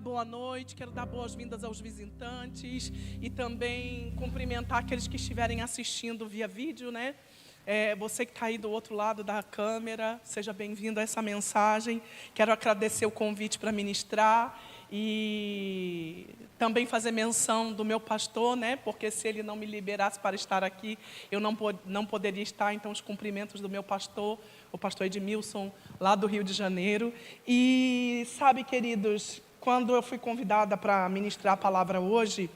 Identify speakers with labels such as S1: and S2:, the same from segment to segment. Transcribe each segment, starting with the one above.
S1: boa noite, quero dar boas-vindas aos visitantes e também cumprimentar aqueles que estiverem assistindo via vídeo, né? Você que está aí do outro lado da câmera, seja bem-vindo a essa mensagem. Quero agradecer o convite para ministrar e também fazer menção do meu pastor, né? Porque se ele não me liberasse para estar aqui, eu não poderia estar. Então, os cumprimentos do meu pastor, o pastor Edmilson, lá do Rio de Janeiro. E sabe, queridos, quando eu fui convidada para ministrar a palavra hoje,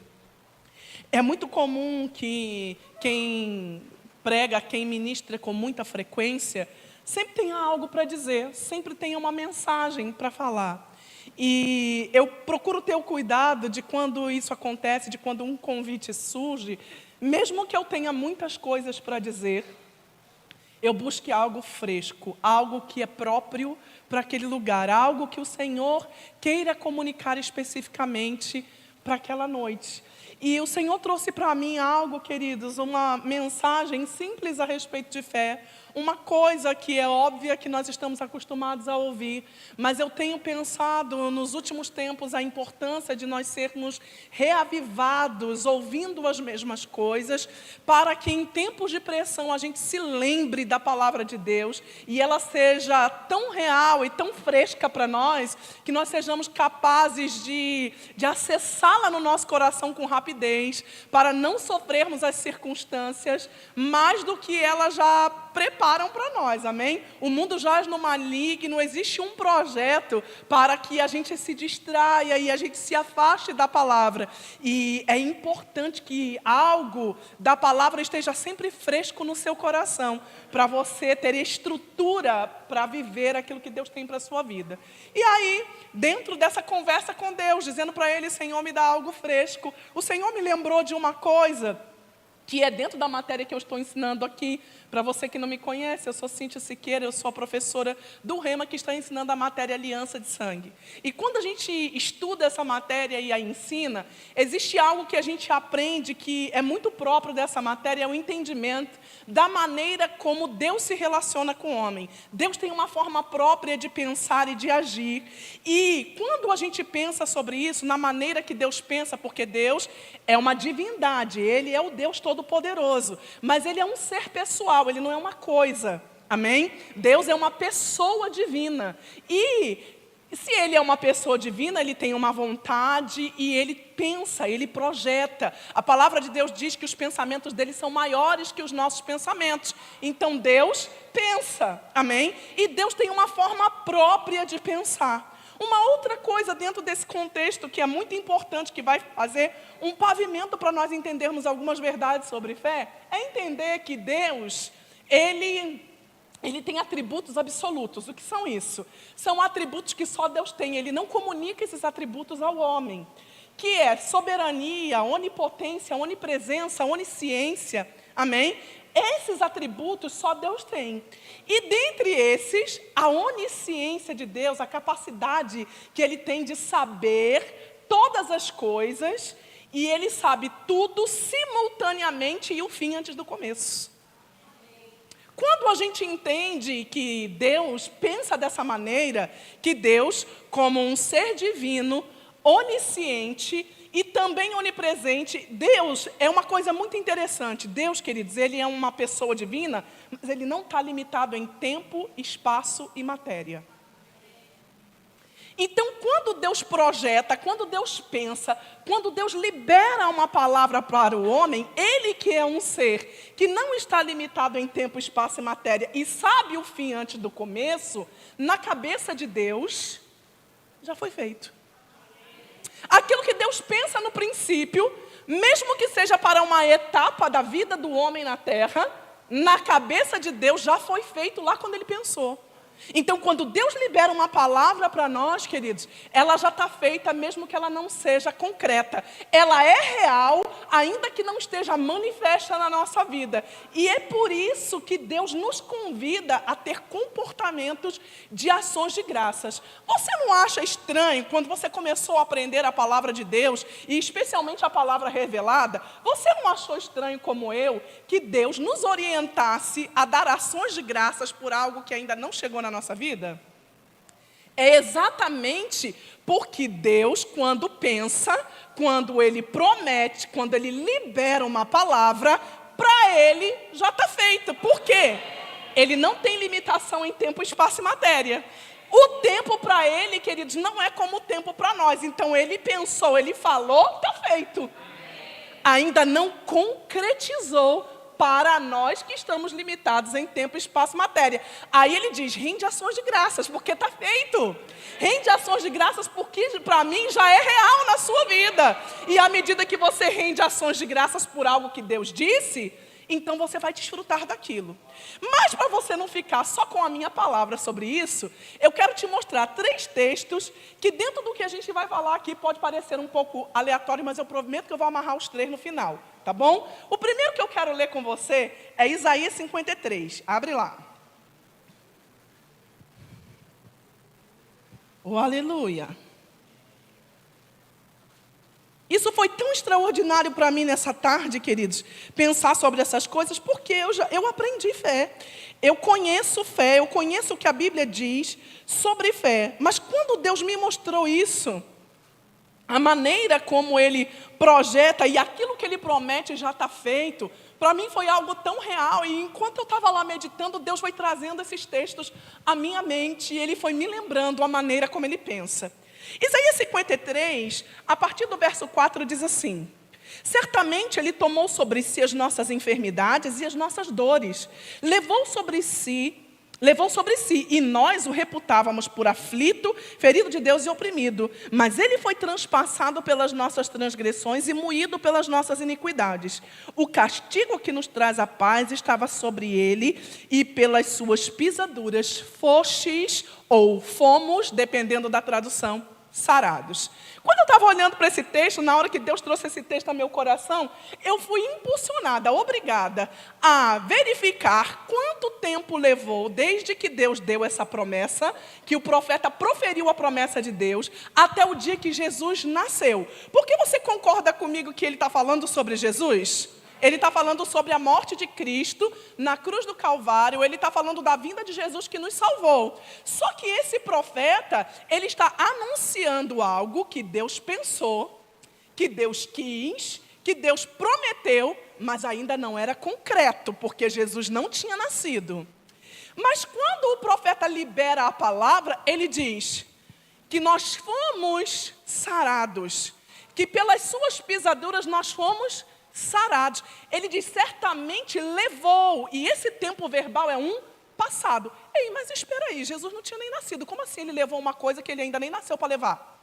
S1: é muito comum que quem prega, quem ministra com muita frequência, sempre tenha algo para dizer, sempre tenha uma mensagem para falar. E eu procuro ter o cuidado de quando isso acontece, de quando um convite surge, mesmo que eu tenha muitas coisas para dizer, eu busque algo fresco, algo que é próprio para aquele lugar, algo que o Senhor queira comunicar especificamente para aquela noite. E o Senhor trouxe para mim algo, queridos, uma mensagem simples a respeito de fé, uma coisa que é óbvia que nós estamos acostumados a ouvir, mas eu tenho pensado nos últimos tempos a importância de nós sermos reavivados, ouvindo as mesmas coisas, para que em tempos de pressão a gente se lembre da palavra de Deus e ela seja tão real e tão fresca para nós, que nós sejamos capazes de acessá-la no nosso coração com rapidez, para não sofrermos as circunstâncias mais do que ela já preparam para nós, amém? O mundo jaz no maligno, existe um projeto para que a gente se distraia e a gente se afaste da palavra. E é importante que algo da palavra esteja sempre fresco no seu coração, para você ter estrutura para viver aquilo que Deus tem para a sua vida. E aí, dentro dessa conversa com Deus, dizendo para Ele, Senhor, me dá algo fresco, o Senhor me lembrou de uma coisa que é dentro da matéria que eu estou ensinando aqui. Para você que não me conhece, eu sou Cíntia Siqueira, eu sou a professora do Rema que está ensinando a matéria Aliança de Sangue. E quando a gente estuda essa matéria e a ensina, existe algo que a gente aprende que é muito próprio dessa matéria, é o entendimento da maneira como Deus se relaciona com o homem. Deus tem uma forma própria de pensar e de agir. E quando a gente pensa sobre isso, na maneira que Deus pensa, porque Deus é uma divindade, Ele é o Deus Todo-Poderoso, mas Ele é um ser pessoal, Ele não é uma coisa, amém? Deus é uma pessoa divina, e se Ele é uma pessoa divina, Ele tem uma vontade e Ele pensa, Ele projeta. A palavra de Deus diz que os pensamentos dEle são maiores que os nossos pensamentos, então Deus pensa, amém? E Deus tem uma forma própria de pensar. Uma outra coisa dentro desse contexto que é muito importante, que vai fazer um pavimento para nós entendermos algumas verdades sobre fé, é entender que Deus, Ele tem atributos absolutos. O que são isso? São atributos que só Deus tem. Ele não comunica esses atributos ao homem, que é soberania, onipotência, onipresença, onisciência, amém? Esses atributos só Deus tem. E dentre esses, a onisciência de Deus, a capacidade que Ele tem de saber todas as coisas, e Ele sabe tudo simultaneamente e o fim antes do começo. Quando a gente entende que Deus pensa dessa maneira, que Deus, como um ser divino, onisciente e também onipresente, Deus é uma coisa muito interessante. Deus, queridos, Ele é uma pessoa divina, mas Ele não está limitado em tempo, espaço e matéria. Então, quando Deus projeta, quando Deus pensa, quando Deus libera uma palavra para o homem, Ele que é um ser que não está limitado em tempo, espaço e matéria e sabe o fim antes do começo, na cabeça de Deus, já foi feito. Aquilo que Deus pensa no princípio, mesmo que seja para uma etapa da vida do homem na terra, na cabeça de Deus já foi feito lá quando Ele pensou. Então, quando Deus libera uma palavra para nós, queridos, ela já está feita, mesmo que ela não seja concreta. Ela é real, ainda que não esteja manifesta na nossa vida. E é por isso que Deus nos convida a ter comportamentos de ações de graças. Você não acha estranho, quando você começou a aprender a palavra de Deus, e especialmente a palavra revelada, você não achou estranho como eu, que Deus nos orientasse a dar ações de graças por algo que ainda não chegou na nossa vida? É exatamente porque Deus, quando pensa, quando Ele promete, quando Ele libera uma palavra, para Ele já está feito. Por quê? Ele não tem limitação em tempo, espaço e matéria. O tempo para Ele, queridos, não é como o tempo para nós. Então Ele pensou, Ele falou, está feito. Ainda não concretizou para nós que estamos limitados em tempo, espaço e matéria. Aí ele diz, rende ações de graças, porque está feito. Rende ações de graças, porque para mim já é real na sua vida. E à medida que você rende ações de graças por algo que Deus disse, então você vai desfrutar daquilo. Mas para você não ficar só com a minha palavra sobre isso, eu quero te mostrar 3 textos que dentro do que a gente vai falar aqui pode parecer um pouco aleatório, mas eu prometo que eu vou amarrar os 3 no final, tá bom? O primeiro que eu quero ler com você é Isaías 53. Abre lá. Oh, aleluia. Isso foi tão extraordinário para mim nessa tarde, queridos, pensar sobre essas coisas, porque eu aprendi fé. Eu conheço fé, eu conheço o que a Bíblia diz sobre fé. Mas quando Deus me mostrou isso, a maneira como Ele projeta e aquilo que Ele promete já está feito, para mim foi algo tão real. E enquanto eu estava lá meditando, Deus foi trazendo esses textos à minha mente e Ele foi me lembrando a maneira como Ele pensa. Isaías 53, a partir do verso 4, diz assim: certamente Ele tomou sobre si as nossas enfermidades e as nossas dores, levou sobre si, e nós o reputávamos por aflito, ferido de Deus e oprimido. Mas Ele foi transpassado pelas nossas transgressões e moído pelas nossas iniquidades. O castigo que nos traz a paz estava sobre Ele, e pelas suas pisaduras fostes, ou fomos, dependendo da tradução, sarados. Quando eu estava olhando para esse texto, na hora que Deus trouxe esse texto ao meu coração, eu fui impulsionada, obrigada a verificar quanto tempo levou desde que Deus deu essa promessa, que o profeta proferiu a promessa de Deus, até o dia que Jesus nasceu. Por que você concorda comigo que ele está falando sobre Jesus? Ele está falando sobre a morte de Cristo na cruz do Calvário. Ele está falando da vinda de Jesus que nos salvou. Só que esse profeta, ele está anunciando algo que Deus pensou, que Deus quis, que Deus prometeu, mas ainda não era concreto, porque Jesus não tinha nascido. Mas quando o profeta libera a palavra, ele diz que nós fomos sarados, que pelas suas pisaduras nós fomos sarados. Ele diz, certamente levou, e esse tempo verbal é um passado. Ei, mas espera aí, Jesus não tinha nem nascido. Como assim ele levou uma coisa que ele ainda nem nasceu para levar?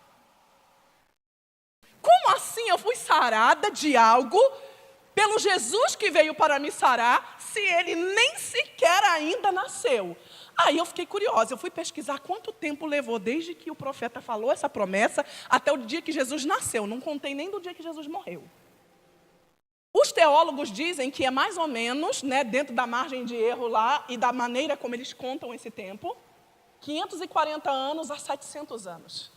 S1: Como assim eu fui sarada de algo pelo Jesus que veio para me sarar, se ele nem sequer ainda nasceu? Aí eu fiquei curiosa, eu fui pesquisar quanto tempo levou desde que o profeta falou essa promessa até o dia que Jesus nasceu. Não contei nem do dia que Jesus morreu. Os teólogos dizem que é mais ou menos, dentro da margem de erro lá e da maneira como eles contam esse tempo, 540 anos a 700 anos,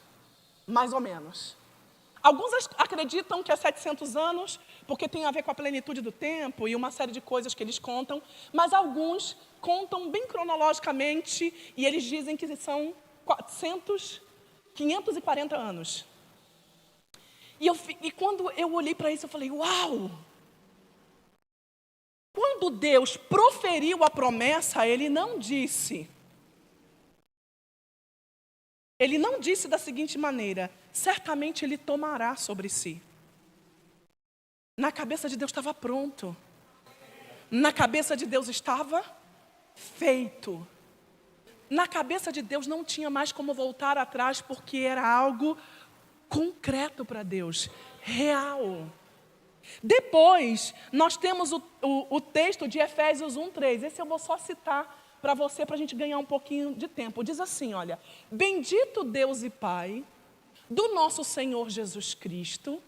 S1: mais ou menos. Alguns acreditam que é 700 anos, porque tem a ver com a plenitude do tempo e uma série de coisas que eles contam, mas alguns contam bem cronologicamente e eles dizem que são 540 anos. E quando eu olhei para isso, eu falei, uau! Quando Deus proferiu a promessa, Ele não disse da seguinte maneira, certamente Ele tomará sobre si. Na cabeça de Deus estava pronto. Na cabeça de Deus estava feito. Na cabeça de Deus não tinha mais como voltar atrás, porque era algo concreto para Deus, real. Depois, nós temos o texto de Efésios 1:3. Esse eu vou só citar para você, para a gente ganhar um pouquinho de tempo. Diz assim, olha, bendito Deus e Pai do nosso Senhor Jesus Cristo,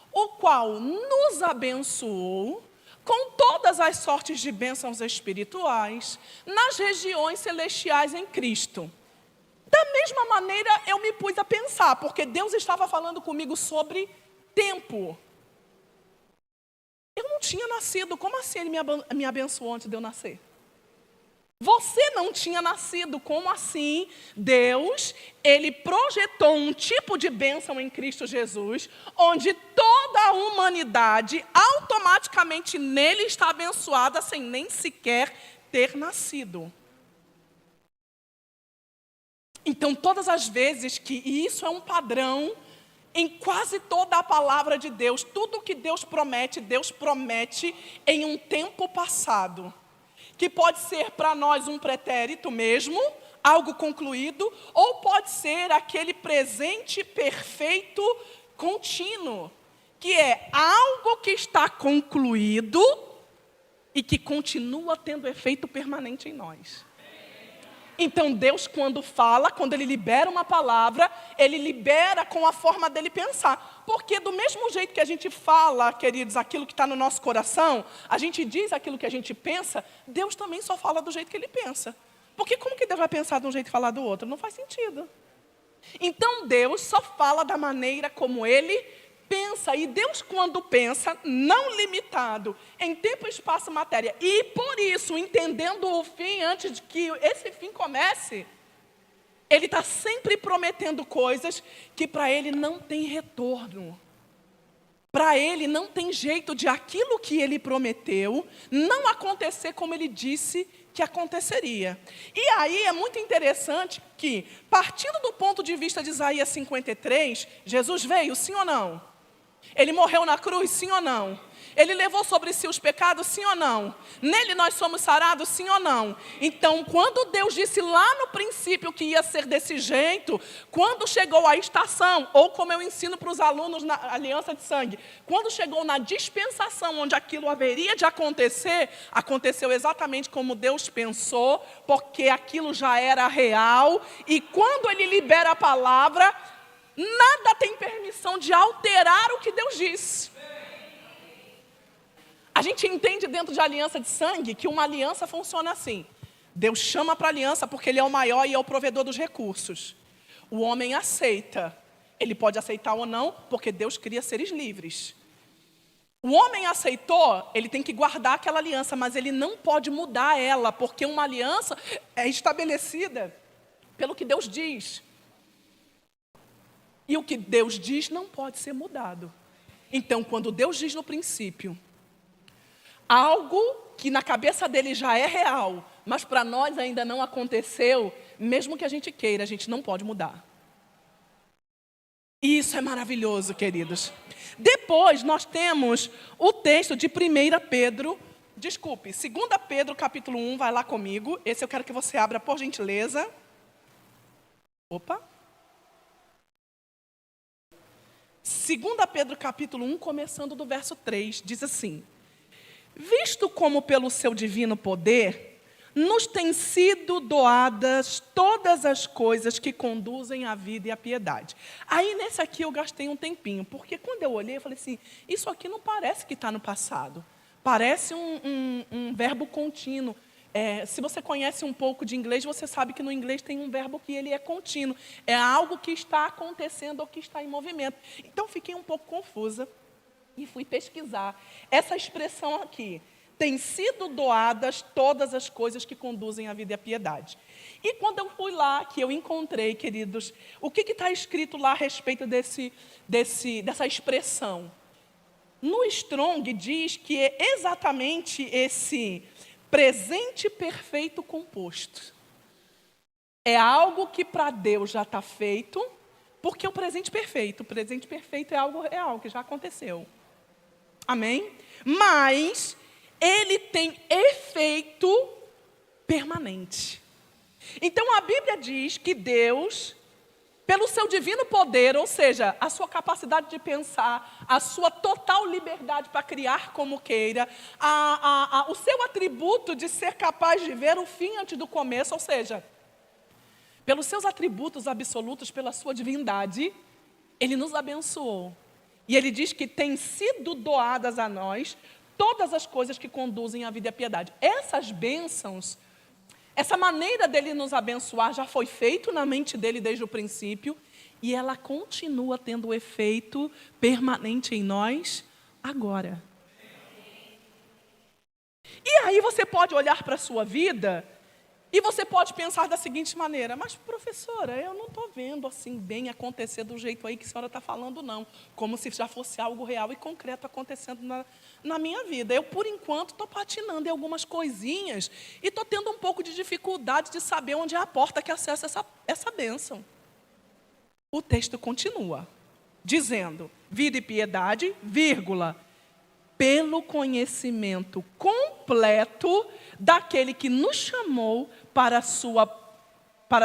S1: o qual nos abençoou com todas as sortes de bênçãos espirituais nas regiões celestiais em Cristo. Da mesma maneira, eu me pus a pensar, porque Deus estava falando comigo sobre tempo. Eu não tinha nascido, como assim Ele me abençoou antes de eu nascer? Você não tinha nascido. Como assim? Deus, Ele projetou um tipo de bênção em Cristo Jesus, onde toda a humanidade automaticamente nele está abençoada, sem nem sequer ter nascido. Então, todas as vezes que, e isso é um padrão em quase toda a palavra de Deus, tudo que Deus promete em um tempo passado. Que pode ser para nós um pretérito mesmo, algo concluído, ou pode ser aquele presente perfeito contínuo, que é algo que está concluído e que continua tendo efeito permanente em nós. Então Deus, quando fala, quando Ele libera uma palavra, Ele libera com a forma dEle pensar. Porque do mesmo jeito que a gente fala, queridos, aquilo que está no nosso coração, a gente diz aquilo que a gente pensa, Deus também só fala do jeito que Ele pensa. Porque como que Deus vai pensar de um jeito e falar do outro? Não faz sentido. Então Deus só fala da maneira como Ele pensa. E Deus, quando pensa, não limitado em tempo, espaço, matéria, e por isso, entendendo o fim antes de que esse fim comece, Ele está sempre prometendo coisas que para Ele não tem retorno. Para Ele não tem jeito de aquilo que Ele prometeu não acontecer como Ele disse que aconteceria. E aí é muito interessante que, partindo do ponto de vista de Isaías 53, Jesus veio, sim ou não? Ele morreu na cruz, sim ou não? Ele levou sobre si os pecados, sim ou não? Nele nós somos sarados, sim ou não? Então, quando Deus disse lá no princípio que ia ser desse jeito, quando chegou a estação, ou como eu ensino para os alunos na aliança de sangue, quando chegou na dispensação onde aquilo haveria de acontecer, aconteceu exatamente como Deus pensou, porque aquilo já era real, e quando Ele libera a palavra, nada tem permissão de alterar o que Deus disse. A gente entende dentro de aliança de sangue que uma aliança funciona assim. Deus chama para a aliança porque Ele é o maior e é o provedor dos recursos. O homem aceita. Ele pode aceitar ou não, porque Deus cria seres livres. O homem aceitou, ele tem que guardar aquela aliança, mas ele não pode mudar ela, porque uma aliança é estabelecida pelo que Deus diz. E o que Deus diz não pode ser mudado. Então, quando Deus diz no princípio, algo que na cabeça dele já é real, mas para nós ainda não aconteceu, mesmo que a gente queira, a gente não pode mudar. E isso é maravilhoso, queridos. Depois nós temos o texto de 2 Pedro, 2 Pedro capítulo 1, vai lá comigo. Esse eu quero que você abra por gentileza. Opa. 2 Pedro capítulo 1, começando do verso 3, diz assim: visto como pelo seu divino poder, nos têm sido doadas todas as coisas que conduzem à vida e à piedade. Aí nesse aqui eu gastei um tempinho, porque quando eu olhei, eu falei assim, isso aqui não parece que está no passado. Parece um verbo contínuo. Se você conhece um pouco de inglês, você sabe que no inglês tem um verbo que ele é contínuo. É algo que está acontecendo ou que está em movimento. Então fiquei um pouco confusa e fui pesquisar. Essa expressão aqui, tem sido doadas todas as coisas que conduzem à vida e à piedade. E quando eu fui lá, que eu encontrei, queridos, o que está escrito lá a respeito dessa expressão? No Strong diz que é exatamente esse presente perfeito composto. É algo que para Deus já está feito, porque o presente perfeito é algo real, que já aconteceu. Amém? Mas ele tem efeito permanente. Então a Bíblia diz que Deus, pelo seu divino poder, ou seja, a sua capacidade de pensar, a sua total liberdade para criar como queira, o seu atributo de ser capaz de ver o fim antes do começo, ou seja, pelos seus atributos absolutos, pela sua divindade, Ele nos abençoou. E Ele diz que tem sido doadas a nós todas as coisas que conduzem à vida e à piedade. Essas bênçãos, essa maneira dele nos abençoar já foi feito na mente dele desde o princípio e ela continua tendo efeito permanente em nós agora. E aí você pode olhar para a sua vida E você pode pensar da seguinte maneira: mas professora, eu não estou vendo assim bem acontecer do jeito aí que a senhora está falando, não. Como se já fosse algo real e concreto acontecendo na minha vida. Eu, por enquanto, estou patinando em algumas coisinhas e estou tendo um pouco de dificuldade de saber onde é a porta que acessa essa bênção. O texto continua, dizendo: vida e piedade, vírgula, pelo conhecimento completo daquele que nos chamou para a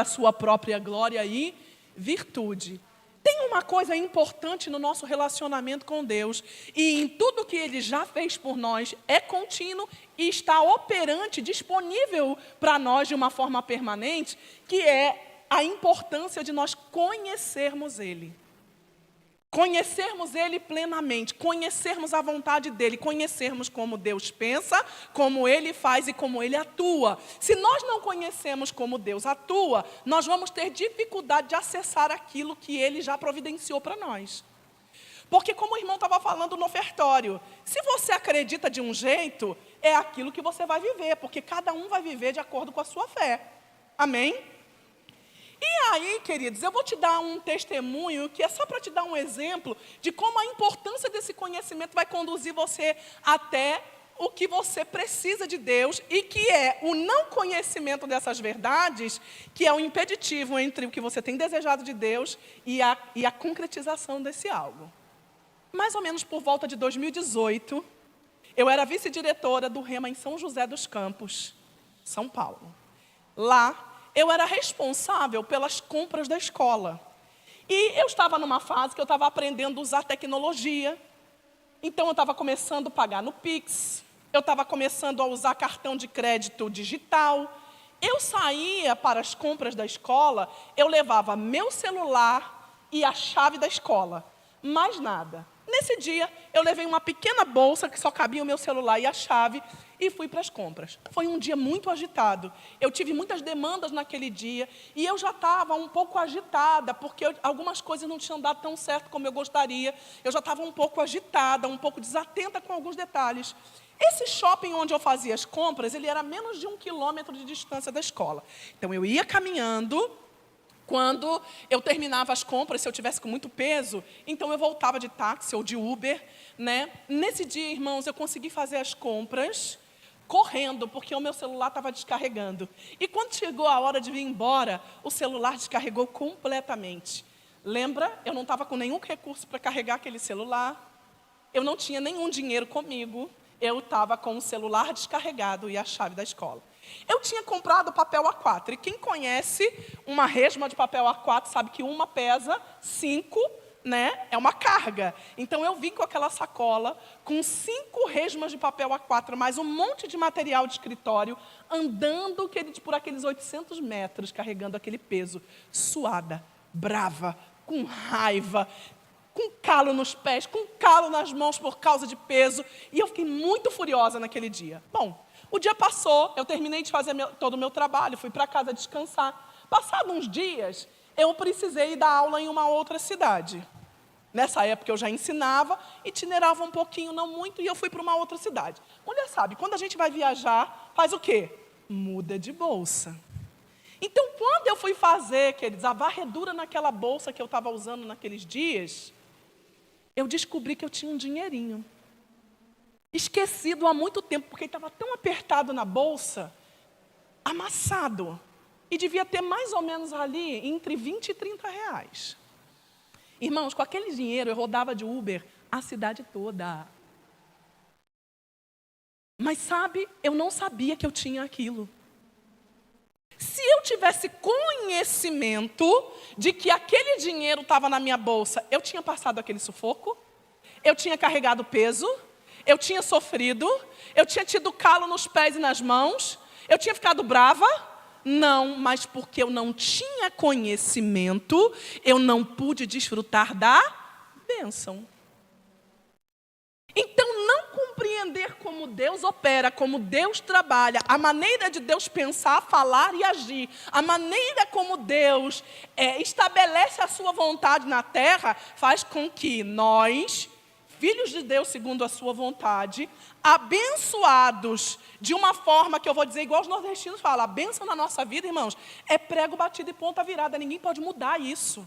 S1: sua própria glória e virtude. Tem uma coisa importante no nosso relacionamento com Deus, e em tudo que Ele já fez por nós, é contínuo e está operante, disponível para nós de uma forma permanente, que é a importância de nós conhecermos Ele. Conhecermos Ele plenamente, conhecermos a vontade dEle, conhecermos como Deus pensa, como Ele faz e como Ele atua. Se nós não conhecemos como Deus atua, nós vamos ter dificuldade de acessar aquilo que Ele já providenciou para nós. Porque como o irmão estava falando no ofertório, se você acredita de um jeito, é aquilo que você vai viver, porque cada um vai viver de acordo com a sua fé. Amém? E aí, queridos, eu vou te dar um testemunho que é só para te dar um exemplo de como a importância desse conhecimento vai conduzir você até o que você precisa de Deus, e que é o não conhecimento dessas verdades, que é o impeditivo entre o que você tem desejado de Deus e a concretização desse algo. Mais ou menos por volta de 2018, eu era vice-diretora do Rema em São José dos Campos, São Paulo. Lá, eu era responsável pelas compras da escola. E eu estava numa fase que eu estava aprendendo a usar tecnologia. Então, eu estava começando a pagar no Pix. Eu estava começando a usar cartão de crédito digital. Eu saía para as compras da escola, eu levava meu celular e a chave da escola. Mais nada. Nesse dia, eu levei uma pequena bolsa que só cabia o meu celular e a chave e fui para as compras. Foi um dia muito agitado. Eu tive muitas demandas naquele dia e eu já estava um pouco agitada, porque algumas coisas não tinham dado tão certo como eu gostaria. Eu já estava um pouco agitada, um pouco desatenta com alguns detalhes. Esse shopping onde eu fazia as compras, ele era a menos de 1 quilômetro de distância da escola. Então, eu ia caminhando. Quando eu terminava as compras, se eu tivesse com muito peso, então eu voltava de táxi ou de Uber, né? Nesse dia, irmãos, eu consegui fazer as compras correndo, porque o meu celular estava descarregando. E quando chegou a hora de vir embora, o celular descarregou completamente. Lembra? Eu não estava com nenhum recurso para carregar aquele celular. Eu não tinha nenhum dinheiro comigo. Eu estava com o celular descarregado e a chave da escola. Eu tinha comprado papel A4, e quem conhece uma resma de papel A4 sabe que uma pesa 5, né? É uma carga. Então, eu vim com aquela sacola, com 5 resmas de papel A4, mais um monte de material de escritório, andando por aqueles 800 metros, carregando aquele peso, suada, brava, com raiva, com calo nos pés, com calo nas mãos por causa de peso, e eu fiquei muito furiosa naquele dia. Bom, o dia passou, eu terminei de fazer todo o meu trabalho, fui para casa descansar. Passados uns dias, eu precisei dar aula em uma outra cidade. Nessa época eu já ensinava, itinerava um pouquinho, não muito, e eu fui para uma outra cidade. Mulher sabe, quando a gente vai viajar, faz o quê? Muda de bolsa. Então, quando eu fui fazer, queridos, a varredura naquela bolsa que eu estava usando naqueles dias, eu descobri que eu tinha um dinheirinho. Esquecido há muito tempo, porque estava tão apertado na bolsa, amassado. E devia ter mais ou menos ali entre 20 e 30 reais. Irmãos, com aquele dinheiro eu rodava de Uber a cidade toda. Mas sabe, eu não sabia que eu tinha aquilo. Se eu tivesse conhecimento de que aquele dinheiro estava na minha bolsa, eu tinha passado aquele sufoco, eu tinha carregado peso, eu tinha sofrido, eu tinha tido calo nos pés e nas mãos, eu tinha ficado brava? Não, mas porque eu não tinha conhecimento, eu não pude desfrutar da bênção. Então, não compreender como Deus opera, como Deus trabalha, a maneira de Deus pensar, falar e agir, a maneira como Deus estabelece a sua vontade na terra, faz com que nós filhos de Deus segundo a sua vontade, abençoados de uma forma que eu vou dizer igual os nordestinos falam, a bênção na nossa vida, irmãos, é prego batido e ponta virada, ninguém pode mudar isso.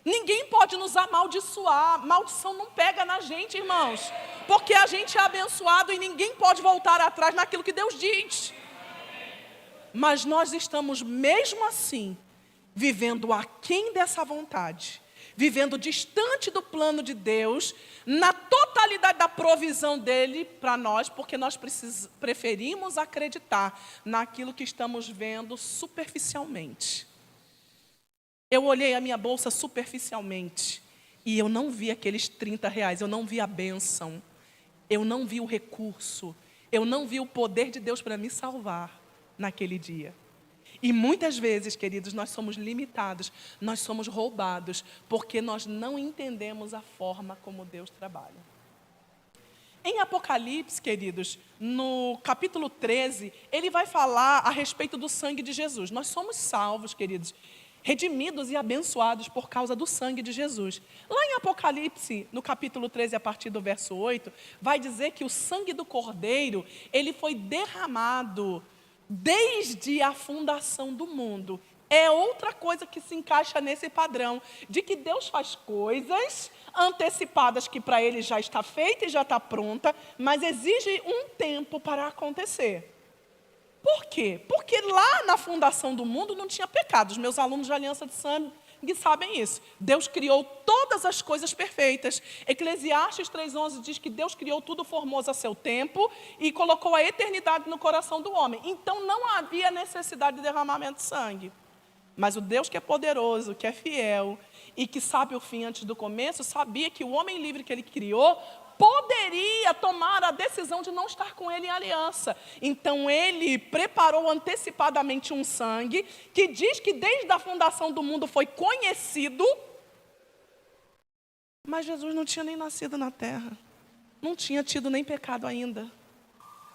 S1: Ninguém pode nos amaldiçoar, maldição não pega na gente, irmãos, porque a gente é abençoado e ninguém pode voltar atrás naquilo que Deus diz. Mas nós estamos mesmo assim, vivendo aquém dessa vontade, vivendo distante do plano de Deus, na totalidade da provisão dele para nós, porque nós preferimos acreditar naquilo que estamos vendo superficialmente. Eu olhei a minha bolsa superficialmente e eu não vi aqueles R$30, eu não vi a bênção, eu não vi o recurso, eu não vi o poder de Deus para me salvar naquele dia. E muitas vezes, queridos, nós somos limitados, nós somos roubados, porque nós não entendemos a forma como Deus trabalha. Em Apocalipse, queridos, no capítulo 13, ele vai falar a respeito do sangue de Jesus. Nós somos salvos, queridos, redimidos e abençoados por causa do sangue de Jesus. Lá em Apocalipse, no capítulo 13, a partir do verso 8, vai dizer que o sangue do Cordeiro, ele foi derramado desde a fundação do mundo. É outra coisa que se encaixa nesse padrão, de que Deus faz coisas antecipadas que para ele já está feita e já está pronta, mas exige um tempo para acontecer. Por quê? Porque lá na fundação do mundo não tinha pecado. Os meus alunos de Aliança de Sangue sabem isso. Deus criou todas as coisas perfeitas. Eclesiastes 3:11 diz que Deus criou tudo formoso a seu tempo e colocou a eternidade no coração do homem. Então não havia necessidade de derramamento de sangue. Mas o Deus que é poderoso, que é fiel e que sabe o fim antes do começo, sabia que o homem livre que ele criou poderia tomar a decisão de não estar com ele em aliança. Então ele preparou antecipadamente um sangue que diz que desde a fundação do mundo foi conhecido, mas Jesus não tinha nem nascido na terra, não tinha tido nem pecado ainda.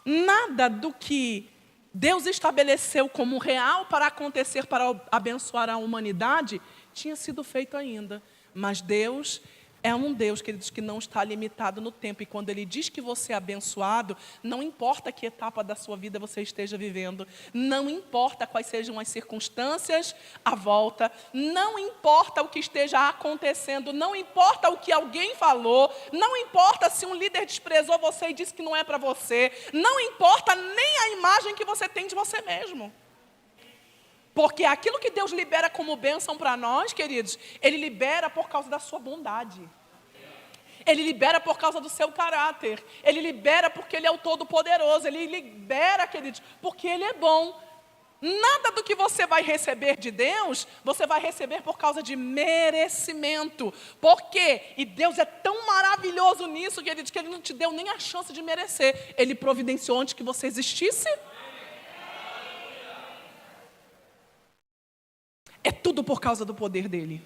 S1: Nada do que Deus estabeleceu como real para acontecer, para abençoar a humanidade, tinha sido feito ainda. Mas Deus é um Deus, queridos, que não está limitado no tempo. E quando Ele diz que você é abençoado, não importa que etapa da sua vida você esteja vivendo, não importa quais sejam as circunstâncias à volta, não importa o que esteja acontecendo, não importa o que alguém falou, não importa se um líder desprezou você e disse que não é para você, não importa nem a imagem que você tem de você mesmo. Porque aquilo que Deus libera como bênção para nós, queridos, Ele libera por causa da sua bondade. Ele libera por causa do seu caráter. Ele libera porque Ele é o Todo-Poderoso. Ele libera, queridos, porque Ele é bom. Nada do que você vai receber de Deus, você vai receber por causa de merecimento. Por quê? E Deus é tão maravilhoso nisso, queridos, que Ele não te deu nem a chance de merecer. Ele providenciou antes que você existisse. É tudo por causa do poder dele.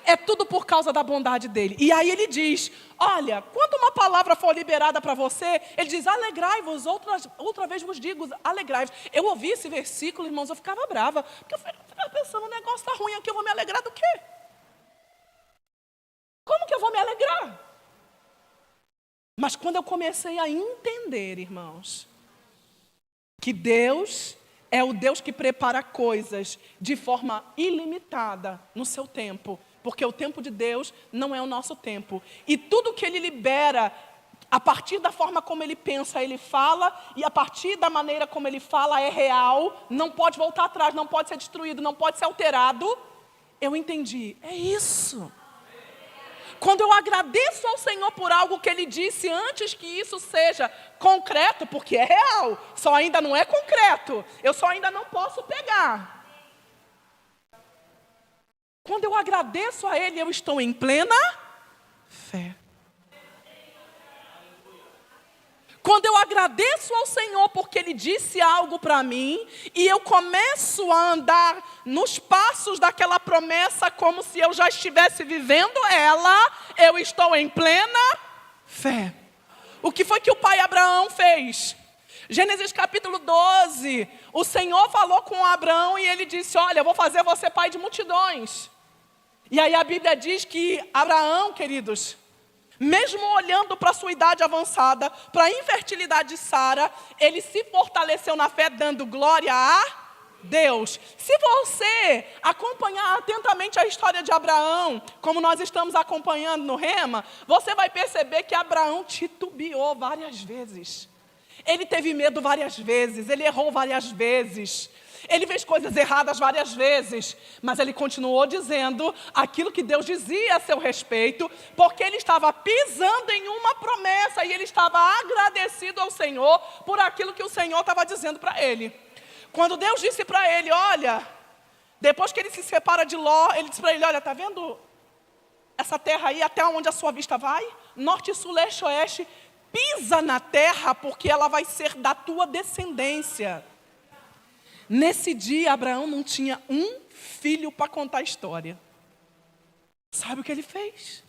S1: É tudo por causa da bondade dele. E aí ele diz, olha, quando uma palavra for liberada para você, ele diz, alegrai-vos, outra vez vos digo, alegrai-vos. Eu ouvi esse versículo, irmãos, eu ficava brava. Porque eu ficava pensando, o negócio está ruim aqui, eu vou me alegrar do quê? Como que eu vou me alegrar? Mas quando eu comecei a entender, irmãos, que Deus é o Deus que prepara coisas de forma ilimitada no seu tempo. Porque o tempo de Deus não é o nosso tempo. E tudo que Ele libera, a partir da forma como Ele pensa, Ele fala. E a partir da maneira como Ele fala é real. Não pode voltar atrás, não pode ser destruído, não pode ser alterado. Eu entendi, é isso. Quando eu agradeço ao Senhor por algo que Ele disse antes que isso seja concreto, porque é real, só ainda não é concreto, eu só ainda não posso pegar. Quando eu agradeço a Ele, eu estou em plena fé. Quando eu agradeço ao Senhor porque Ele disse algo para mim, e eu começo a andar nos passos daquela promessa como se eu já estivesse vivendo ela, eu estou em plena fé. O que foi que o pai Abraão fez? Gênesis capítulo 12, o Senhor falou com Abraão e Ele disse, olha, eu vou fazer você pai de multidões. E aí a Bíblia diz que Abraão, queridos, Mesmo olhando para a sua idade avançada, para a infertilidade de Sara, ele se fortaleceu na fé, dando glória a Deus. Se você acompanhar atentamente a história de Abraão, como nós estamos acompanhando no Rema, você vai perceber que Abraão titubeou várias vezes. Ele teve medo várias vezes, ele errou várias vezes. Ele fez coisas erradas várias vezes, mas ele continuou dizendo aquilo que Deus dizia a seu respeito, porque ele estava pisando em uma promessa e ele estava agradecido ao Senhor por aquilo que o Senhor estava dizendo para ele. Quando Deus disse para ele, olha, depois que ele se separa de Ló, ele disse para ele, olha, está vendo essa terra aí até onde a sua vista vai? Norte, sul, leste, oeste, pisa na terra porque ela vai ser da tua descendência. Nesse dia, Abraão não tinha um filho para contar a história. Sabe o que ele fez?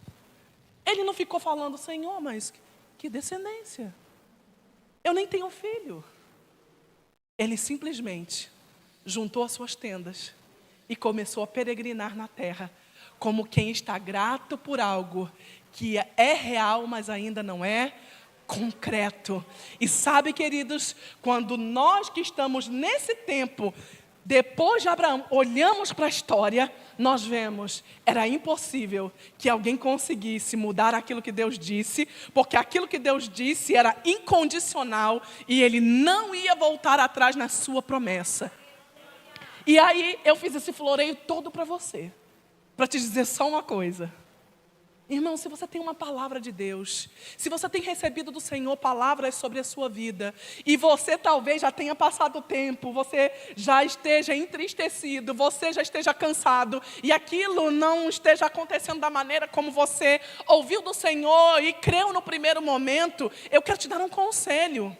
S1: Ele não ficou falando, Senhor, mas que descendência? Eu nem tenho filho. Ele simplesmente juntou as suas tendas e começou a peregrinar na terra, como quem está grato por algo que é real, mas ainda não é concreto. E sabe, queridos, quando nós que estamos nesse tempo, depois de Abraão, olhamos para a história, nós vemos, era impossível que alguém conseguisse mudar aquilo que Deus disse, porque aquilo que Deus disse era incondicional e ele não ia voltar atrás na sua promessa. E aí eu fiz esse floreio todo para você, para te dizer só uma coisa. Irmão, se você tem uma palavra de Deus, se você tem recebido do Senhor palavras sobre a sua vida, e você talvez já tenha passado o tempo, você já esteja entristecido, você já esteja cansado, e aquilo não esteja acontecendo da maneira como você ouviu do Senhor e creu no primeiro momento, eu quero te dar um conselho.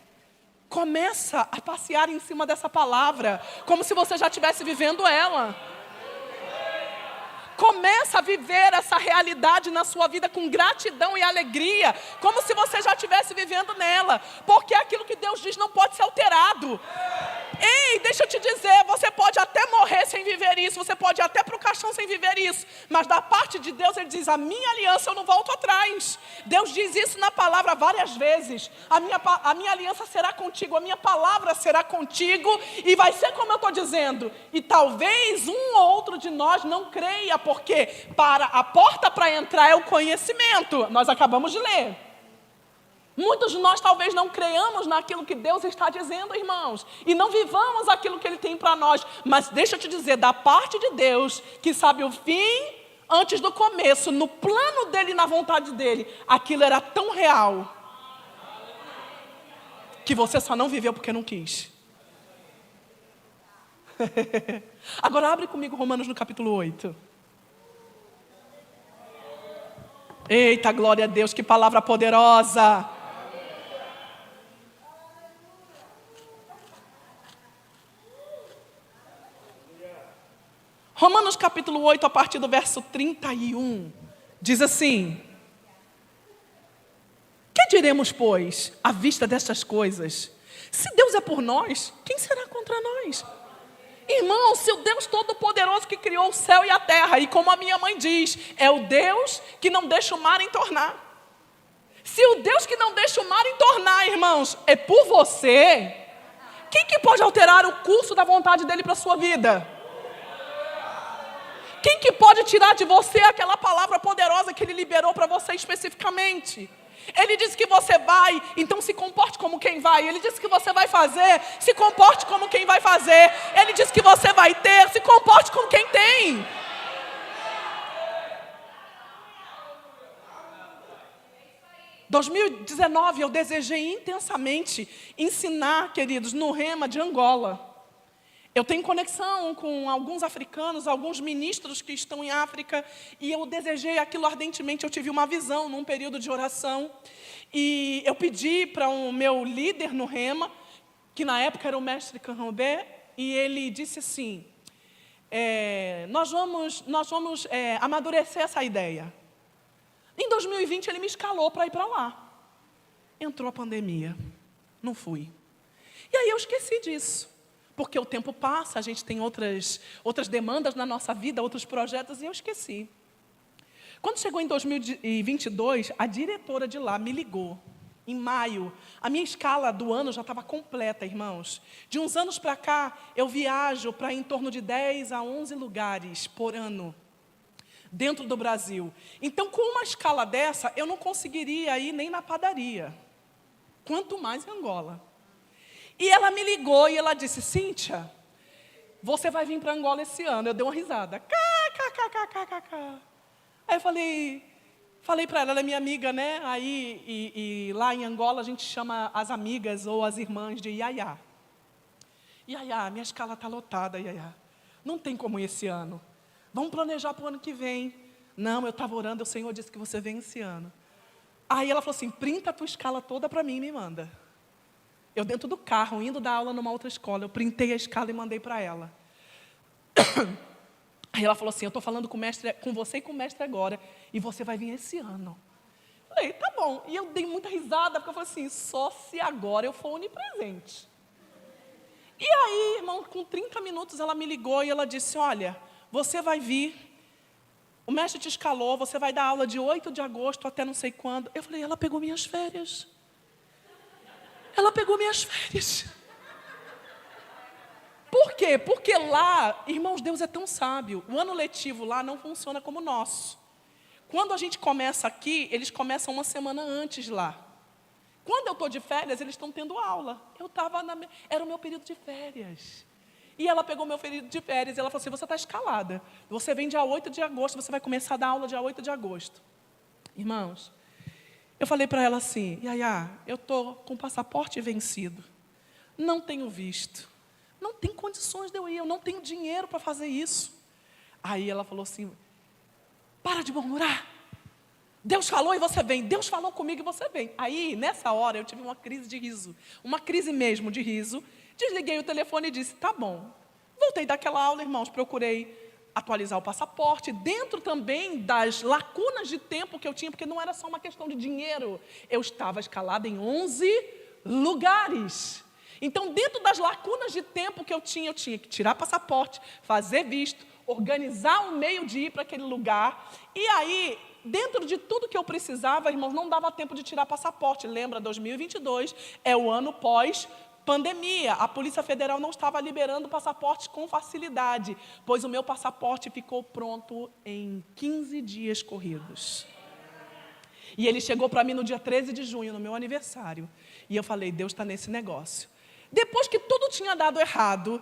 S1: Começa a passear em cima dessa palavra, como se você já estivesse vivendo ela. Começa a viver essa realidade na sua vida com gratidão e alegria, como se você já estivesse vivendo nela, porque aquilo que Deus diz não pode ser alterado. Ei, deixa eu te dizer, você pode até morrer sem viver isso, você pode até para o caixão sem viver isso, mas da parte de Deus ele diz, a minha aliança eu não volto atrás. Deus diz isso na palavra várias vezes, a minha aliança será contigo, a minha palavra será contigo, e vai ser como eu estou dizendo. E talvez um ou outro de nós não creia, porque a porta para entrar é o conhecimento, nós acabamos de ler. Muitos de nós talvez não creiamos naquilo que Deus está dizendo, irmãos, e não vivamos aquilo que Ele tem para nós, mas deixa eu te dizer, da parte de Deus, que sabe o fim antes do começo, no plano dEle e na vontade dEle, aquilo era tão real, que você só não viveu porque não quis. Agora abre comigo Romanos no capítulo 8. Eita, glória a Deus, que palavra poderosa. Romanos capítulo 8, a partir do verso 31, diz assim: que diremos, pois, à vista destas coisas? Se Deus é por nós, quem será contra nós? Irmão, se o Deus Todo-Poderoso que criou o céu e a terra, e como a minha mãe diz, é o Deus que não deixa o mar entornar. Se o Deus que não deixa o mar entornar, irmãos, é por você, quem que pode alterar o curso da vontade dEle para a sua vida? Quem que pode tirar de você aquela palavra poderosa que Ele liberou para você especificamente? Ele disse que você vai, então se comporte como quem vai. Ele disse que você vai fazer, se comporte como quem vai fazer. Ele disse que você vai ter, se comporte como quem tem. Em 2019 eu desejei intensamente ensinar, queridos, no Rema de Angola. Eu tenho conexão com alguns africanos, alguns ministros que estão em África, e eu desejei aquilo ardentemente. Eu tive uma visão num período de oração, e eu pedi para o meu líder no Rema, que na época era o mestre Canrobé, e ele disse assim, nós vamos amadurecer essa ideia. Em 2020 ele me escalou para ir para lá. Entrou a pandemia, não fui. E aí eu esqueci disso. Porque o tempo passa, a gente tem outras demandas na nossa vida, outros projetos, e eu esqueci. Quando chegou em 2022, a diretora de lá me ligou. Em maio, a minha escala do ano já estava completa, irmãos. De uns anos para cá, eu viajo para em torno de 10 a 11 lugares por ano, dentro do Brasil. Então, com uma escala dessa, eu não conseguiria ir nem na padaria, quanto mais em Angola. E ela me ligou e ela disse, Cíntia, você vai vir para Angola esse ano. Eu dei uma risada. Aí eu falei para ela é minha amiga, né? Aí, e lá em Angola a gente chama as amigas ou as irmãs de Iaiá. Iaiá, minha escala está lotada, Iaiá. Não tem como ir esse ano. Vamos planejar para o ano que vem. Não, eu estava orando, o Senhor disse que você vem esse ano. Aí ela falou assim, printa a tua escala toda para mim e me manda. Eu dentro do carro, indo dar aula numa outra escola, eu printei a escala e mandei para ela. Aí ela falou assim, eu estou falando com você e com o mestre agora, e você vai vir esse ano. Eu falei, tá bom. E eu dei muita risada, porque eu falei assim, só se agora eu for onipresente. E aí, irmão, com 30 minutos ela me ligou e ela disse, olha, você vai vir, o mestre te escalou, você vai dar aula de 8 de agosto até não sei quando. Eu falei, ela pegou minhas férias. Ela pegou minhas férias. Por quê? Porque lá, irmãos, Deus é tão sábio. O ano letivo lá não funciona como o nosso. Quando a gente começa aqui, eles começam uma semana antes lá. Quando eu estou de férias, eles estão tendo aula. Era o meu período de férias. E ela pegou meu período de férias e ela falou assim, você está escalada. Você vem dia 8 de agosto, você vai começar a dar aula dia 8 de agosto. Irmãos, eu falei para ela assim, Iaiá, eu estou com o passaporte vencido. Não tenho visto. Não tem condições de eu ir, eu não tenho dinheiro para fazer isso. Aí ela falou assim, para de murmurar. Deus falou e você vem. Deus falou comigo e você vem. Aí, nessa hora, eu tive uma crise de riso. Uma crise mesmo de riso. Desliguei o telefone e disse, tá bom. Voltei daquela aula, irmãos, procurei atualizar o passaporte. Dentro também das lacunas de tempo que eu tinha, porque não era só uma questão de dinheiro. Eu estava escalada em 11 lugares. Então, dentro das lacunas de tempo que eu tinha que tirar passaporte, fazer visto, organizar um meio de ir para aquele lugar. E aí, dentro de tudo que eu precisava, irmãos, não dava tempo de tirar passaporte. Lembra, 2022 é o ano pós-pandemia. A Polícia Federal não estava liberando passaportes com facilidade, pois o meu passaporte ficou pronto em 15 dias corridos. E ele chegou para mim no dia 13 de junho, no meu aniversário. E eu falei, Deus está nesse negócio. Depois que tudo tinha dado errado,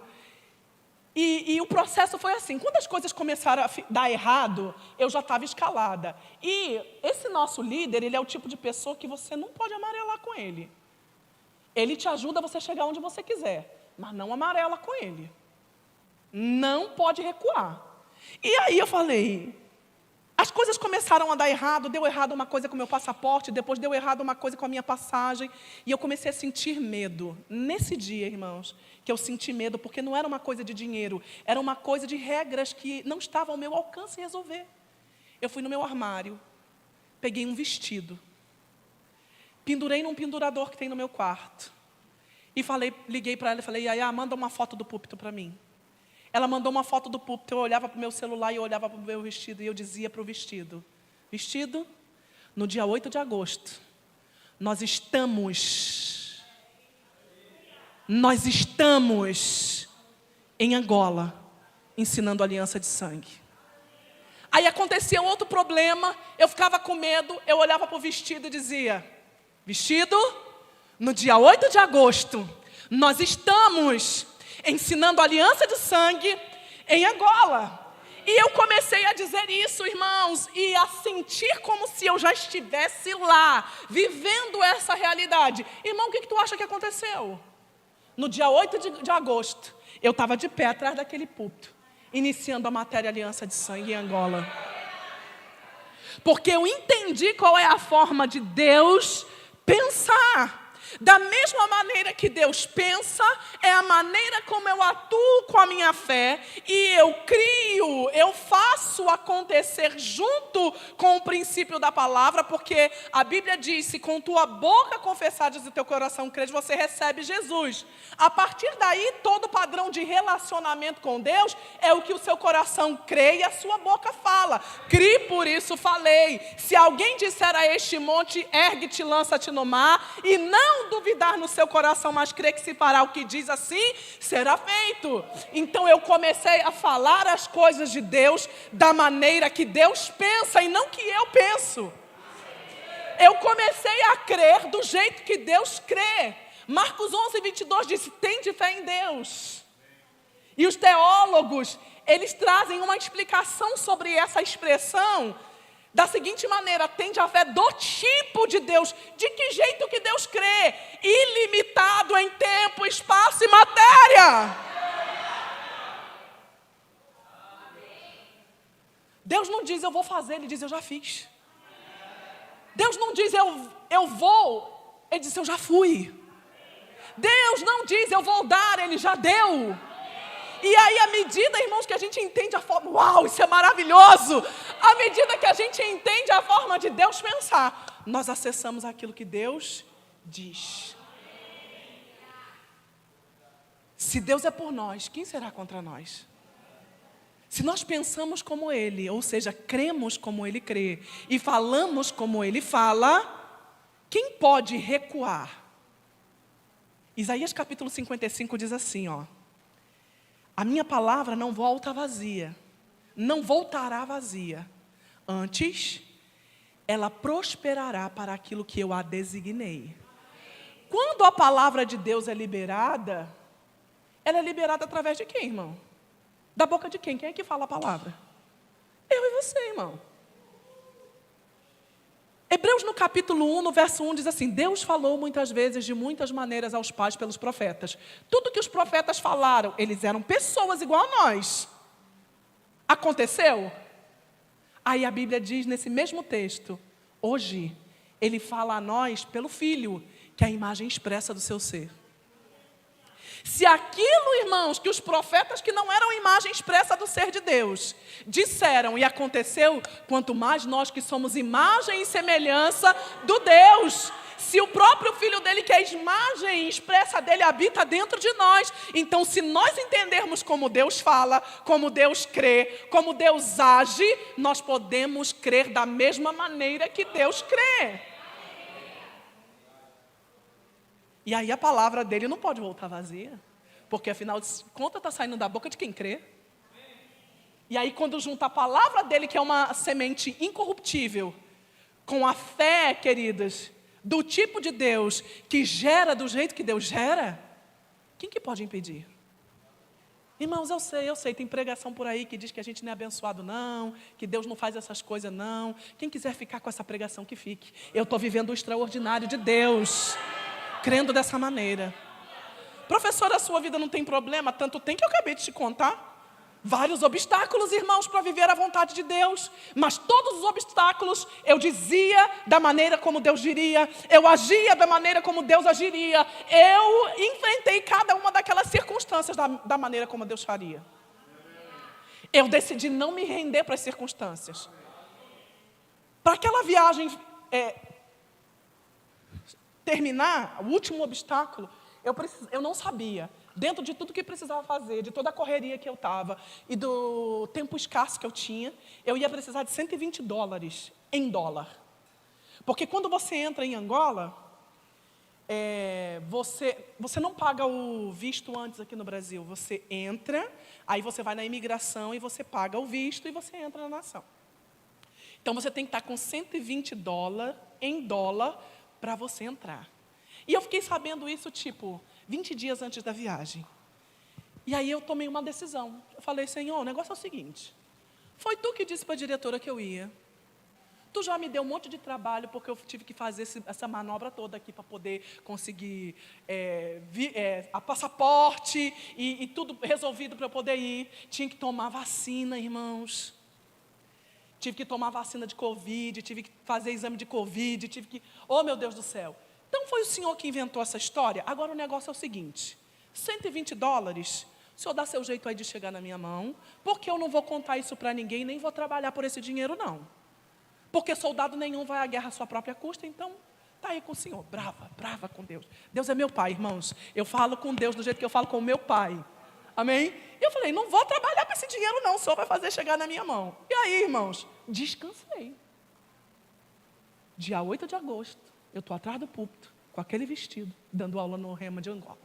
S1: e o processo foi assim, quando as coisas começaram a dar errado, eu já estava escalada. E esse nosso líder, ele é o tipo de pessoa que você não pode amarelar com ele. Ele te ajuda a você chegar onde você quiser, mas não amarela com ele. Não pode recuar. E aí eu falei, as coisas começaram a dar errado, deu errado uma coisa com o meu passaporte, depois deu errado uma coisa com a minha passagem, e eu comecei a sentir medo. Nesse dia, irmãos, que eu senti medo, porque não era uma coisa de dinheiro, era uma coisa de regras que não estavam ao meu alcance resolver. Eu fui no meu armário, peguei um vestido, pendurei num pendurador que tem no meu quarto, e liguei para ela e falei, Iaiá, manda uma foto do púlpito para mim. Ela mandou uma foto do púlpito, eu olhava para o meu celular e eu olhava para o meu vestido, e eu dizia para o vestido, no dia 8 de agosto, nós estamos em Angola, ensinando aliança de sangue. Aí acontecia outro problema, eu ficava com medo, eu olhava para o vestido e dizia, vestido, no dia 8 de agosto, nós estamos ensinando aliança de sangue em Angola. E eu comecei a dizer isso, irmãos, e a sentir como se eu já estivesse lá, vivendo essa realidade. Irmão, o que tu acha que aconteceu? No dia 8 de agosto, eu estava de pé atrás daquele púlpito, iniciando a matéria aliança de sangue em Angola. Porque eu entendi qual é a forma de Deus pensar. Da mesma maneira que Deus pensa, é a maneira como eu atuo com a minha fé e eu crio, eu faço acontecer junto com o princípio da palavra, porque a Bíblia diz, se com tua boca confessares e teu coração creres, você recebe Jesus. A partir daí, todo padrão de relacionamento com Deus é o que o seu coração crê e a sua boca fala. Crie, por isso falei. Se alguém disser a este monte, ergue-te, lança-te no mar, e não duvidar no seu coração, mas crer que se fará o que diz, assim será feito. Então eu comecei a falar as coisas de Deus da maneira que Deus pensa e não que eu penso. Eu comecei a crer do jeito que Deus crê. Marcos 11:22 diz, tende fé em Deus. E os teólogos, eles trazem uma explicação sobre essa expressão da seguinte maneira: tende a fé do tipo de Deus. De que jeito que Deus crê? Ilimitado em tempo, espaço e matéria. Deus não diz eu vou fazer, Ele diz eu já fiz. Deus não diz eu vou, Ele diz eu já fui. Deus não diz eu vou dar, Ele já deu. E aí, à medida, irmãos, que a gente entende a forma, uau, isso é maravilhoso. À medida que a gente entende a forma de Deus pensar, nós acessamos aquilo que Deus diz. Se Deus é por nós, quem será contra nós? Se nós pensamos como Ele, ou seja, cremos como Ele crê, e falamos como Ele fala, quem pode recuar? Isaías capítulo 55 diz assim, ó: a minha palavra não volta vazia, não voltará vazia. Antes, ela prosperará para aquilo que eu a designei. Quando a palavra de Deus é liberada, ela é liberada através de quem, irmão? Da boca de quem? Quem é que fala a palavra? Eu e você, irmão. Hebreus no capítulo 1, no verso 1 diz assim: Deus falou muitas vezes, de muitas maneiras aos pais pelos profetas. Tudo que os profetas falaram, eles eram pessoas igual a nós. Aconteceu? Aí a Bíblia diz nesse mesmo texto, hoje, Ele fala a nós pelo Filho, que é a imagem expressa do seu ser. Se aquilo, irmãos, que os profetas que não eram imagem expressa do ser de Deus, disseram e aconteceu, quanto mais nós que somos imagem e semelhança do Deus. Se o próprio Filho dele, que é a imagem expressa dele, habita dentro de nós, então se nós entendermos como Deus fala, como Deus crê, como Deus age, nós podemos crer da mesma maneira que Deus crê. E aí a palavra dele não pode voltar vazia, porque afinal de contas está saindo da boca de quem crê. E aí quando junta a palavra dele, que é uma semente incorruptível, com a fé, queridas, do tipo de Deus, que gera do jeito que Deus gera, quem que pode impedir? Irmãos, eu sei, tem pregação por aí que diz que a gente não é abençoado não, que Deus não faz essas coisas não. Quem quiser ficar com essa pregação, que fique. Eu estou vivendo o extraordinário de Deus, crendo dessa maneira. Professora, a sua vida não tem problema? Tanto tem que eu acabei de te contar. Vários obstáculos, irmãos, para viver a vontade de Deus. Mas todos os obstáculos eu dizia da maneira como Deus diria. Eu agia da maneira como Deus agiria. Eu enfrentei cada uma daquelas circunstâncias da maneira como Deus faria. Eu decidi não me render para as circunstâncias. Para aquela viagem terminar, o último obstáculo, eu não sabia, dentro de tudo que precisava fazer, de toda a correria que eu estava e do tempo escasso que eu tinha, eu ia precisar de $120 em dólar. Porque quando você entra em Angola, você não paga o visto antes aqui no Brasil. Você entra, aí você vai na imigração e você paga o visto e você entra na nação. Então você tem que estar com $120 em dólar para você entrar. E eu fiquei sabendo isso, 20 dias antes da viagem. E aí eu tomei uma decisão. Eu falei: Senhor, o negócio é o seguinte. Foi tu que disse para a diretora que eu ia. Tu já me deu um monte de trabalho, porque eu tive que fazer essa manobra toda aqui para poder conseguir a passaporte e tudo resolvido para eu poder ir. Tinha que tomar vacina, irmãos. Tive que tomar vacina de Covid, tive que fazer exame de Covid, oh meu Deus do céu. Então não foi o senhor que inventou essa história? Agora o negócio é o seguinte, $120, o senhor dá seu jeito aí de chegar na minha mão, porque eu não vou contar isso para ninguém, nem vou trabalhar por esse dinheiro não. Porque soldado nenhum vai à guerra à sua própria custa, então está aí com o senhor, brava com Deus. Deus é meu pai, irmãos. Eu falo com Deus do jeito que eu falo com o meu pai. Amém? E eu falei, não vou trabalhar para esse dinheiro não, o senhor vai fazer chegar na minha mão. E aí, irmãos, descansei. Dia 8 de agosto, eu estou atrás do púlpito, com aquele vestido, dando aula no Rema de Angola.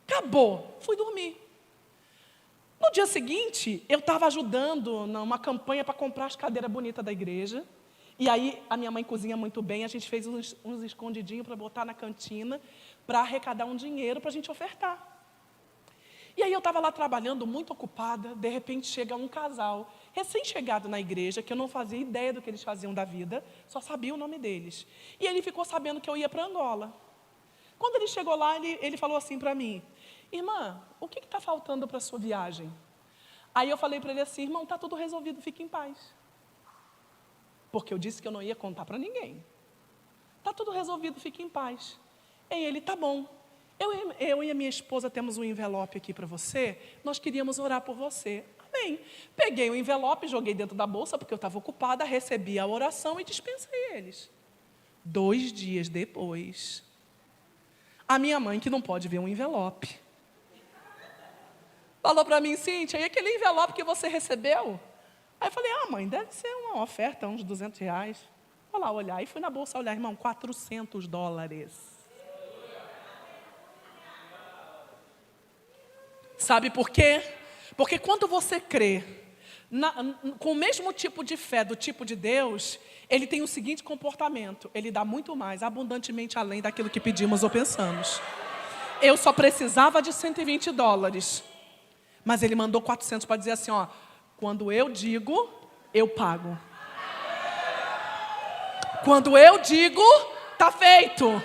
S1: Acabou, fui dormir. No dia seguinte, eu estava ajudando numa campanha para comprar as cadeiras bonitas da igreja. E aí, a minha mãe cozinha muito bem, a gente fez uns escondidinhos para botar na cantina, para arrecadar um dinheiro para a gente ofertar. E aí eu estava lá trabalhando, muito ocupada, de repente chega um casal, recém-chegado na igreja, que eu não fazia ideia do que eles faziam da vida, só sabia o nome deles. E ele ficou sabendo que eu ia para Angola. Quando ele chegou lá, ele falou assim para mim, irmã, o que está faltando para a sua viagem? Aí eu falei para ele assim, irmão, está tudo resolvido, fique em paz. Porque eu disse que eu não ia contar para ninguém. Está tudo resolvido, fique em paz. E ele, tá bom. Eu e a minha esposa temos um envelope aqui para você, nós queríamos orar por você. Amém. Peguei o envelope, joguei dentro da bolsa, porque eu estava ocupada, recebi a oração e dispensei eles. 2 dias depois, a minha mãe, que não pode ver um envelope, falou para mim, Cíntia, e aquele envelope que você recebeu? Aí eu falei, mãe, deve ser uma oferta, uns R$200. Vou lá olhar, e fui na bolsa olhar, irmão, $400. Sabe por quê? Porque quando você crê com o mesmo tipo de fé do tipo de Deus, ele tem o seguinte comportamento, ele dá muito mais, abundantemente além daquilo que pedimos ou pensamos. Eu só precisava de $120, mas ele mandou 400 para dizer assim, ó, quando eu digo, eu pago. Quando eu digo, está feito.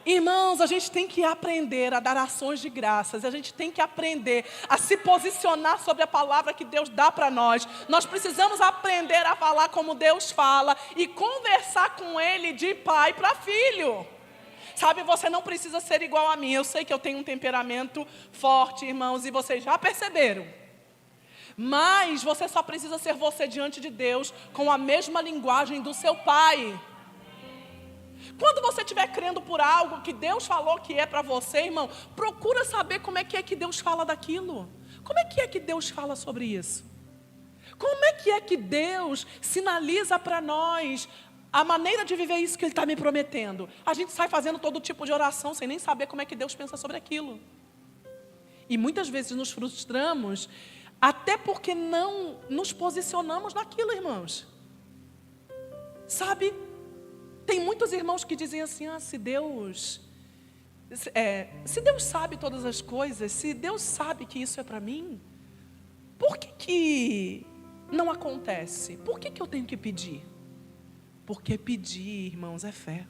S1: Irmãos, a gente tem que aprender a dar ações de graças, a gente tem que aprender a se posicionar sobre a palavra que Deus dá para nós. Nós precisamos aprender a falar como Deus fala e conversar com Ele de pai para filho. Sabe, você não precisa ser igual a mim, eu sei que eu tenho um temperamento forte, irmãos, e vocês já perceberam. Mas você só precisa ser você diante de Deus com a mesma linguagem do seu pai. Quando você estiver crendo por algo que Deus falou que é para você, irmão, procura saber como é que Deus fala daquilo. Como é que Deus fala sobre isso? Como é que Deus sinaliza para nós a maneira de viver isso que Ele está me prometendo? A gente sai fazendo todo tipo de oração sem nem saber como é que Deus pensa sobre aquilo. E muitas vezes nos frustramos, até porque não nos posicionamos naquilo, irmãos. Sabe? Tem muitos irmãos que dizem assim, se Deus sabe todas as coisas, se Deus sabe que isso é para mim, por que não acontece? Por que eu tenho que pedir? Porque pedir, irmãos, é fé.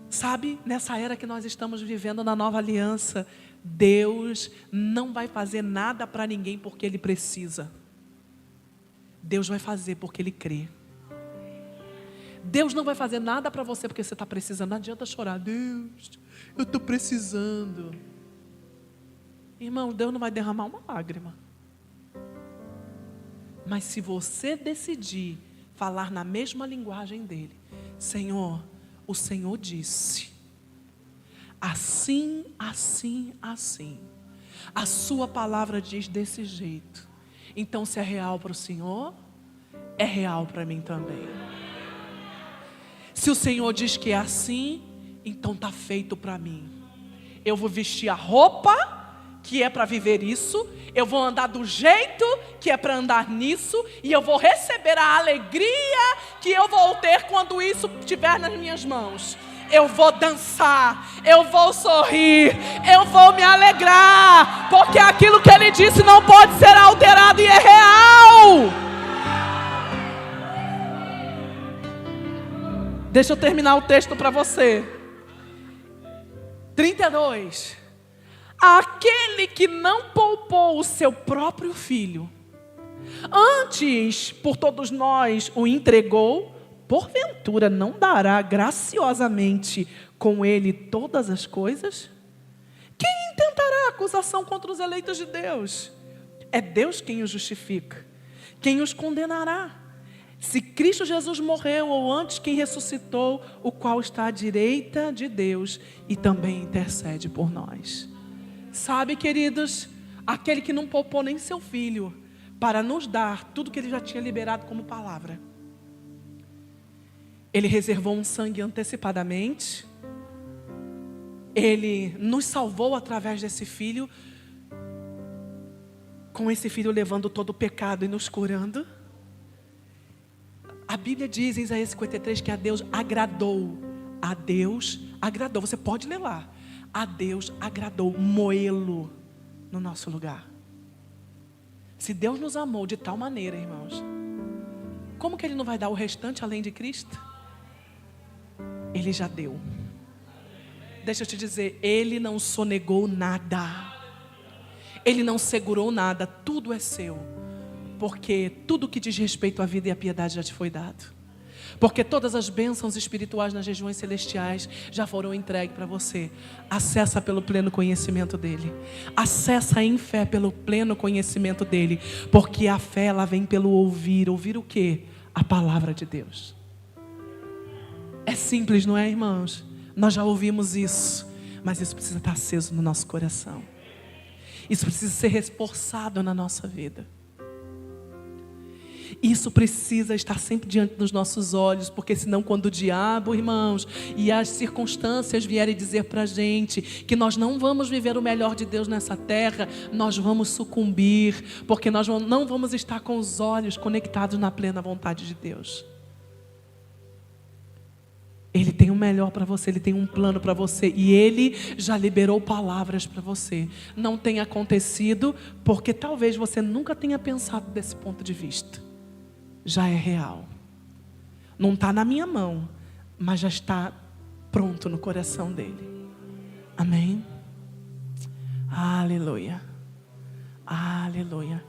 S1: Sabe, nessa era que nós estamos vivendo na nova aliança, Deus não vai fazer nada para ninguém porque Ele precisa. Deus vai fazer porque Ele crê. Deus não vai fazer nada para você porque você está precisando. Não adianta chorar. Deus, eu estou precisando. Irmão, Deus não vai derramar uma lágrima. Mas se você decidir falar na mesma linguagem dele, Senhor, o Senhor disse, assim, assim, assim. A sua palavra diz desse jeito. Então se é real para o Senhor, é real para mim também. Se o Senhor diz que é assim, então está feito para mim. Eu vou vestir a roupa que é para viver isso, eu vou andar do jeito que é para andar nisso, e eu vou receber a alegria que eu vou ter quando isso estiver nas minhas mãos. Eu vou dançar, eu vou sorrir, eu vou me alegrar, porque aquilo que Ele disse não pode ser alterado e é real. Deixa eu terminar o texto para você. 32. Aquele que não poupou o seu próprio filho, antes por todos nós o entregou, porventura não dará graciosamente com ele todas as coisas? Quem intentará acusação contra os eleitos de Deus? É Deus quem os justifica. Quem os condenará? Se Cristo Jesus morreu, ou antes quem ressuscitou, o qual está à direita de Deus e também intercede por nós. Sabe, queridos, aquele que não poupou nem seu filho para nos dar tudo que ele já tinha liberado como palavra. Ele reservou um sangue antecipadamente. Ele nos salvou através desse filho, com esse filho levando todo o pecado e nos curando. A Bíblia diz em Isaías 53 que a Deus agradou. A Deus agradou. Você pode ler lá. A Deus agradou moê-lo no nosso lugar. Se Deus nos amou de tal maneira, irmãos, como que Ele não vai dar o restante além de Cristo? Ele já deu. Deixa eu te dizer, Ele não sonegou nada. Ele não segurou nada, tudo é seu. Porque tudo que diz respeito à vida e à piedade já te foi dado. Porque todas as bênçãos espirituais nas regiões celestiais já foram entregues para você. Acessa pelo pleno conhecimento dEle. Acessa em fé pelo pleno conhecimento dEle. Porque a fé, ela vem pelo ouvir. Ouvir o quê? A palavra de Deus. É simples, não é, irmãos? Nós já ouvimos isso. Mas isso precisa estar aceso no nosso coração. Isso precisa ser reforçado na nossa vida. Isso precisa estar sempre diante dos nossos olhos, porque senão quando o diabo, irmãos, e as circunstâncias vierem dizer para a gente que nós não vamos viver o melhor de Deus nessa terra, nós vamos sucumbir, porque nós não vamos estar com os olhos conectados na plena vontade de Deus. Ele tem o melhor para você, Ele tem um plano para você, e Ele já liberou palavras para você. Não tem acontecido, porque talvez você nunca tenha pensado desse ponto de vista. Já é real. Não está na minha mão, mas já está pronto no coração dele. Amém? Aleluia. Aleluia.